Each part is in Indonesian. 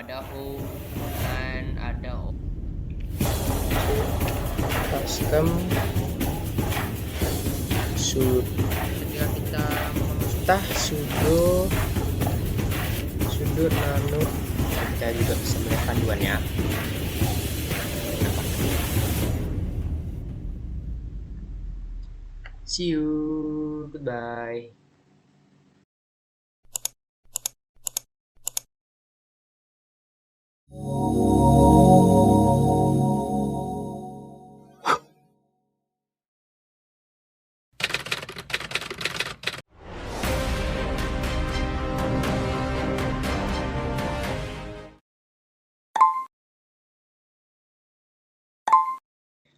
ada home and ada custom ketika kita tah sudo nano. Kita juga bisa melihat panduannya. See you, goodbye.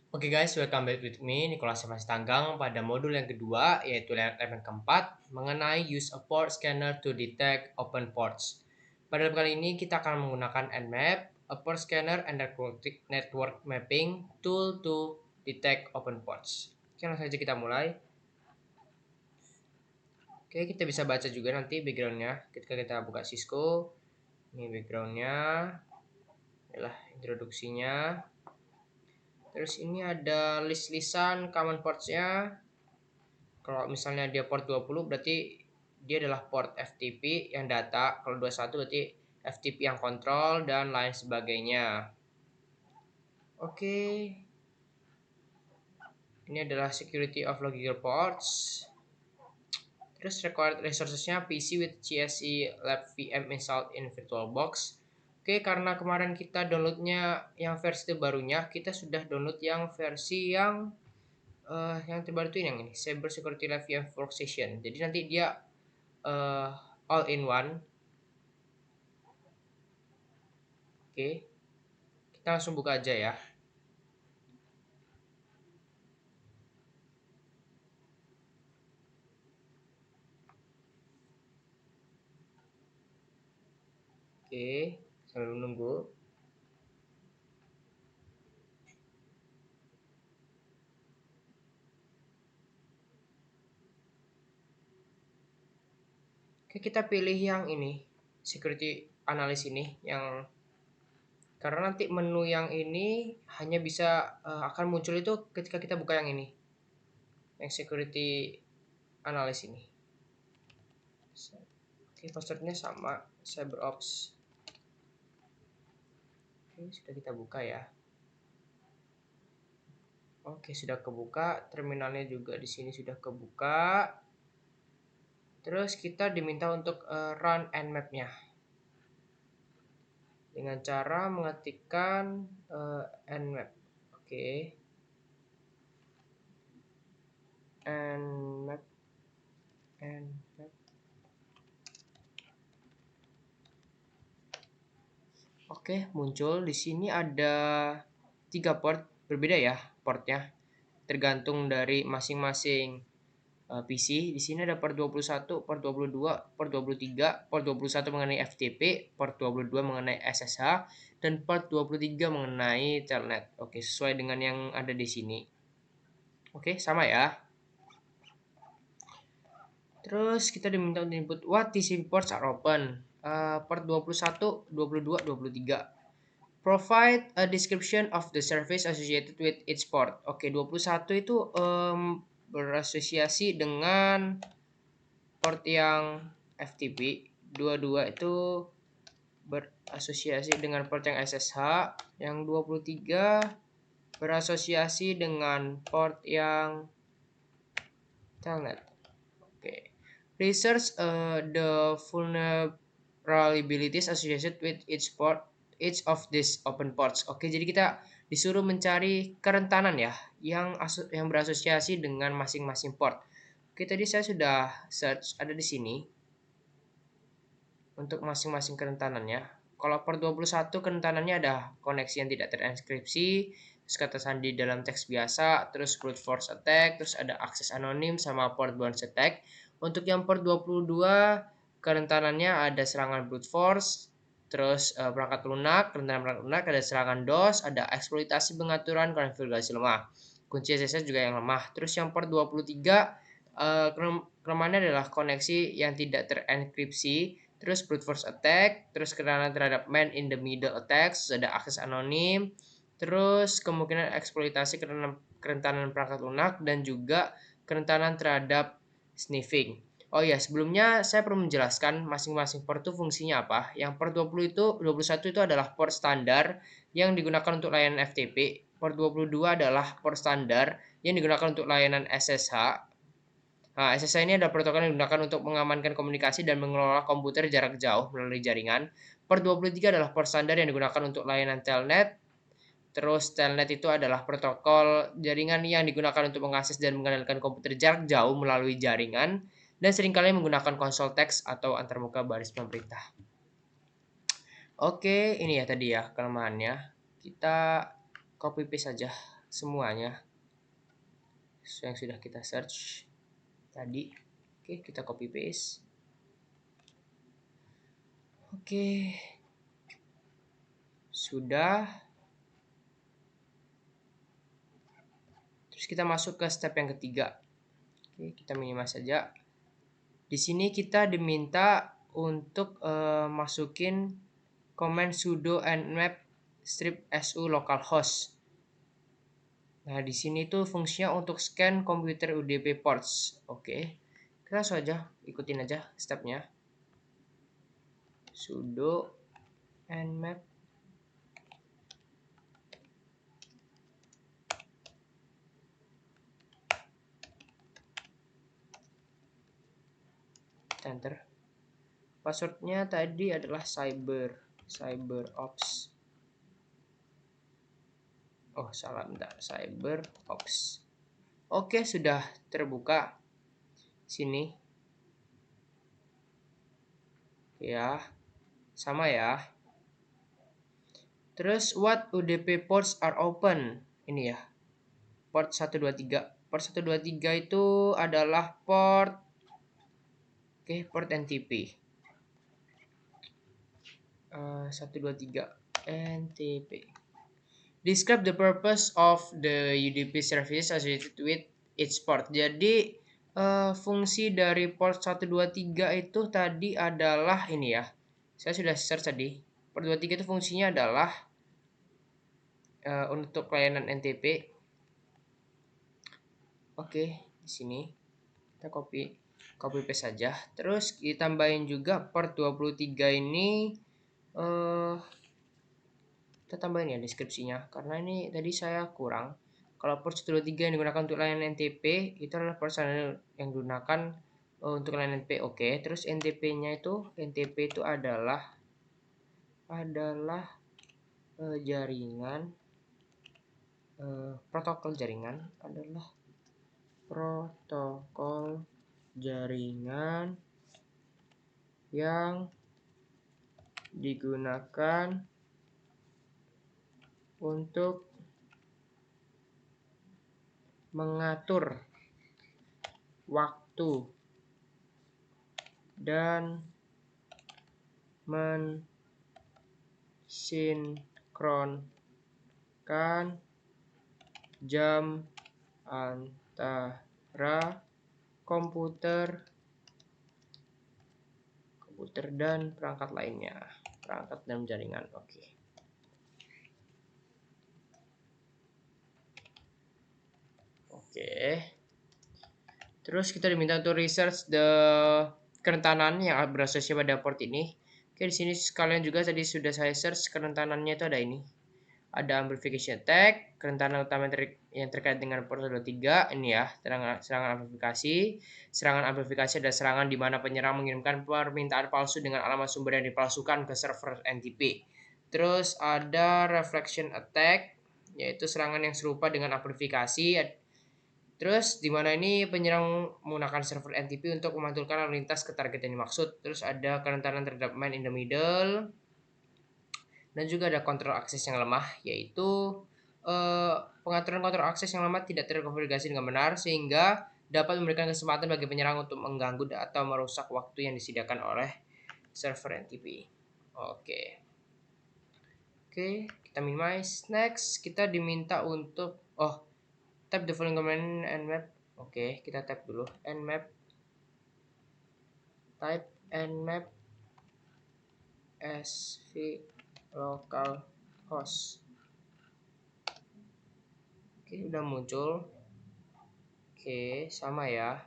Oke guys, welcome back with me, Nicholas Tanggang, pada modul yang kedua, yaitu elemen keempat, mengenai use a port scanner to detect open ports. Pada kali ini kita akan menggunakan Nmap, a port scanner and network mapping tool to detect open ports. Oke, langsung saja kita mulai. Oke, kita bisa baca juga nanti backgroundnya ketika kita buka Cisco. Ini backgroundnya, adalah introduksinya. Terus ini ada list-listan common ports-nya. Kalau misalnya dia port 20 berarti dia adalah port FTP yang data. Kalau 21 berarti FTP yang kontrol dan lain sebagainya. Oke. Ini adalah security of logical ports. Terus required resources-nya PC with CSE Lab VM installed in VirtualBox. Oke, karena kemarin kita downloadnya yang versi terbarunya, kita sudah download yang versi yang terbaru itu yang ini, Cyber Security Lab VM Workstation. Jadi nanti dia all in one. Oke, kita langsung buka aja ya. Oke, sambil menunggu. Oke, kita pilih yang ini, security analyst ini, yang karena nanti menu yang ini hanya bisa akan muncul itu ketika kita buka yang ini, yang security analyst ini. Oke, passwordnya sama, CyberOps. Oke, sudah kita buka ya. Oke, sudah kebuka, terminalnya juga di sini sudah kebuka. Terus kita diminta untuk run Nmap-nya dengan cara mengetikkan Nmap. Oke. Nmap. Oke, muncul di sini ada 3 port berbeda ya portnya, tergantung dari masing-masing PC. Di sini ada port 21, port 22, port 23, port 21 mengenai FTP, port 22 mengenai SSH, dan port 23 mengenai Telnet. Oke, sesuai dengan yang ada di sini. Oke, sama ya. Terus kita diminta untuk input what TCP ports are open. Port 21, 22, 23. Provide a description of the service associated with each port. Oke, 21 itu berasosiasi dengan port yang FTP. 22 itu berasosiasi dengan port yang SSH. Yang 23 berasosiasi dengan port yang Telnet. Oke. Research the vulnerabilities associated with each of these open ports. Oke, jadi kita disuruh mencari kerentanan ya yang berasosiasi dengan masing-masing port. Oke, tadi saya sudah search, ada di sini untuk masing-masing kerentanannya. Kalau port 21 kerentanannya ada koneksi yang tidak terenkripsi, terus kata sandi dalam teks biasa, terus brute force attack, terus ada akses anonim sama port bounce attack. Untuk yang port 22 kerentanannya ada serangan brute force, terus perangkat lunak, kerentanan perangkat lunak, ada serangan DOS, ada eksploitasi pengaturan konfigurasi lemah. Kunci SSH juga yang lemah. Terus yang port 23 kelemahannya adalah koneksi yang tidak terenkripsi, terus brute force attack, terus kerentanan terhadap man in the middle attacks, ada akses anonim, terus kemungkinan eksploitasi kerentanan perangkat lunak, dan juga kerentanan terhadap sniffing. Oh ya, sebelumnya saya perlu menjelaskan masing-masing port itu fungsinya apa. Yang port 21 itu adalah port standar yang digunakan untuk layanan FTP. Port 22 adalah port standar yang digunakan untuk layanan SSH. Nah, SSH ini adalah protokol yang digunakan untuk mengamankan komunikasi dan mengelola komputer jarak jauh melalui jaringan. Port 23 adalah port standar yang digunakan untuk layanan telnet. Terus telnet itu adalah protokol jaringan yang digunakan untuk mengakses dan mengendalikan komputer jarak jauh melalui jaringan dan seringkali menggunakan konsol teks atau antarmuka baris pemerintah. Oke, ini ya tadi ya kelemahannya. Kita copy paste saja semuanya yang sudah kita search tadi. Oke, kita copy paste. Oke. Sudah. Terus kita masuk ke step yang ketiga. Oke, kita minimize saja. Di sini kita diminta untuk masukin command sudo nmap strip su localhost. Nah, di sini tuh fungsinya untuk scan komputer UDP ports. Oke. Kita langsung aja ikutin aja stepnya. Sudo nmap enter. Passwordnya tadi adalah cyberops. Oh, salah, bentar. Cyberops. Oke, sudah terbuka. Sini. Ya. Sama ya. Terus what UDP ports are open? Ini ya. Port 123. Port 123 itu adalah port port NTP. 123 NTP. Describe the purpose of the UDP service associated with each port. Jadi fungsi dari port 123 itu tadi adalah ini ya. Saya sudah search tadi. Port 23 itu fungsinya adalah untuk layanan NTP. Oke, di sini kita copy paste saja. Terus ditambahin juga port 23 ini kita tambahin ya deskripsinya karena ini tadi saya kurang. Kalau port 123 yang digunakan untuk layanan NTP itu adalah port yang digunakan untuk layanan NTP. Oke, terus NTP-nya itu adalah jaringan protokol jaringan yang digunakan untuk mengatur waktu dan mensinkronkan jam antara komputer dan perangkat lainnya, perangkat dan jaringan. Oke. Terus kita diminta untuk research kerentanan yang berasosiasi pada port ini. Oke, di sini sekalian juga tadi sudah saya search kerentanannya itu ada ini. Ada amplification attack, kerentanan utama yang terkait dengan port 23 ini ya, serangan amplifikasi. Serangan amplifikasi adalah serangan di mana penyerang mengirimkan permintaan palsu dengan alamat sumber yang dipalsukan ke server NTP. Terus ada reflection attack, yaitu serangan yang serupa dengan amplifikasi. Terus di mana ini penyerang menggunakan server NTP untuk memantulkan lalu lintas ke target yang dimaksud. Terus ada kerentanan terhadap man in the middle. Dan juga ada kontrol akses yang lemah, yaitu pengaturan kontrol akses yang lemah tidak terkonfigurasi dengan benar sehingga dapat memberikan kesempatan bagi penyerang untuk mengganggu atau merusak waktu yang disediakan oleh server NTP. Oke, kita minimize. Next, kita diminta untuk type the following command nmap. Kita type dulu nmap. Type nmap sv localhost. Oke, udah muncul. Oke, sama ya.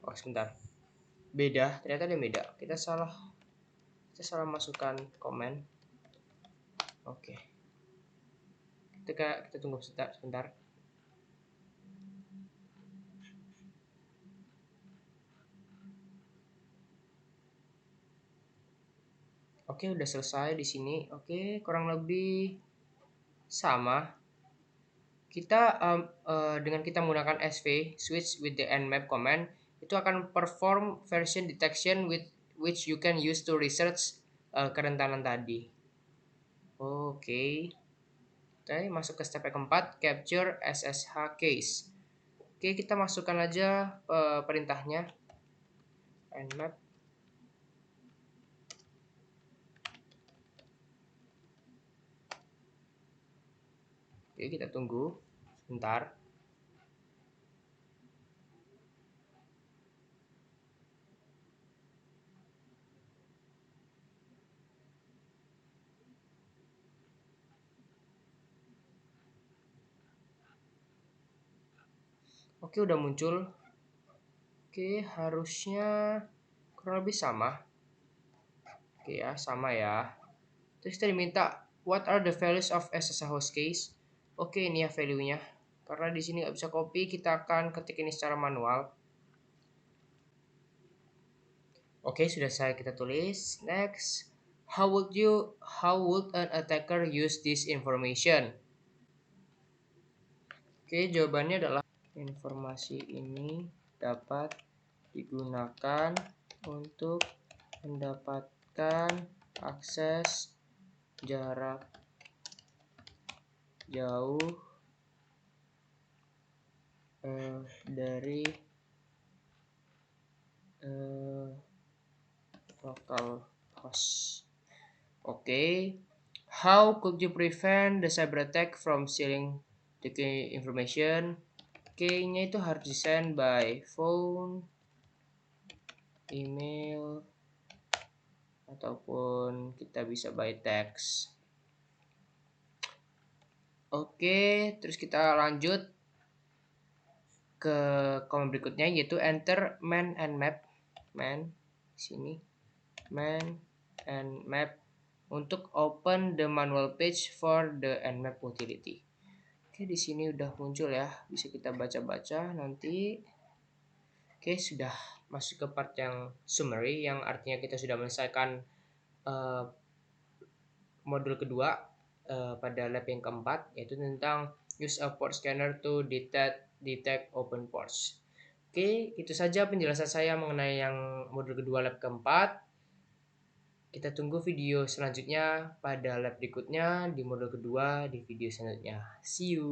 Oh, sebentar. Beda, ternyata ada beda. Kita salah masukkan komen. Oke. Kita tunggu sebentar. Oke, udah selesai di sini. Oke, kurang lebih sama. Kita dengan kita menggunakan sv switch with the nmap command itu akan perform version detection with which you can use to research kerentanan tadi. Oke. Oke, masuk ke step yang keempat, capture SSH case. Oke, kita masukkan aja perintahnya nmap. Oke, kita tunggu sebentar. Oke, udah muncul. Oke, harusnya kurang lebih sama. Oke ya, sama ya. Terus kita diminta what are the values of SSH host case? Oke, ini ya value-nya. Karena di sini nggak bisa copy, kita akan ketik ini secara manual. Oke, sudah saya kita tulis. Next, how would an attacker use this information? Oke, jawabannya adalah informasi ini dapat digunakan untuk mendapatkan akses jarak jauh dari localhost. Okay, how could you prevent the cyber attack from stealing the key information? Key-nya itu harus di-send by phone, email, ataupun kita bisa by text. Oke, terus kita lanjut ke command berikutnya yaitu enter man and map. Man sini man and map untuk open the manual page for the nmap utility. Oke, di sini udah muncul ya, bisa kita baca-baca nanti. Oke, sudah masuk ke part yang summary, yang artinya kita sudah menyelesaikan modul kedua pada lab yang keempat, yaitu tentang use a port scanner to detect open ports. Oke, itu saja penjelasan saya mengenai yang modul kedua lab keempat. Kita tunggu video selanjutnya pada lab berikutnya di modul kedua di video selanjutnya. See you.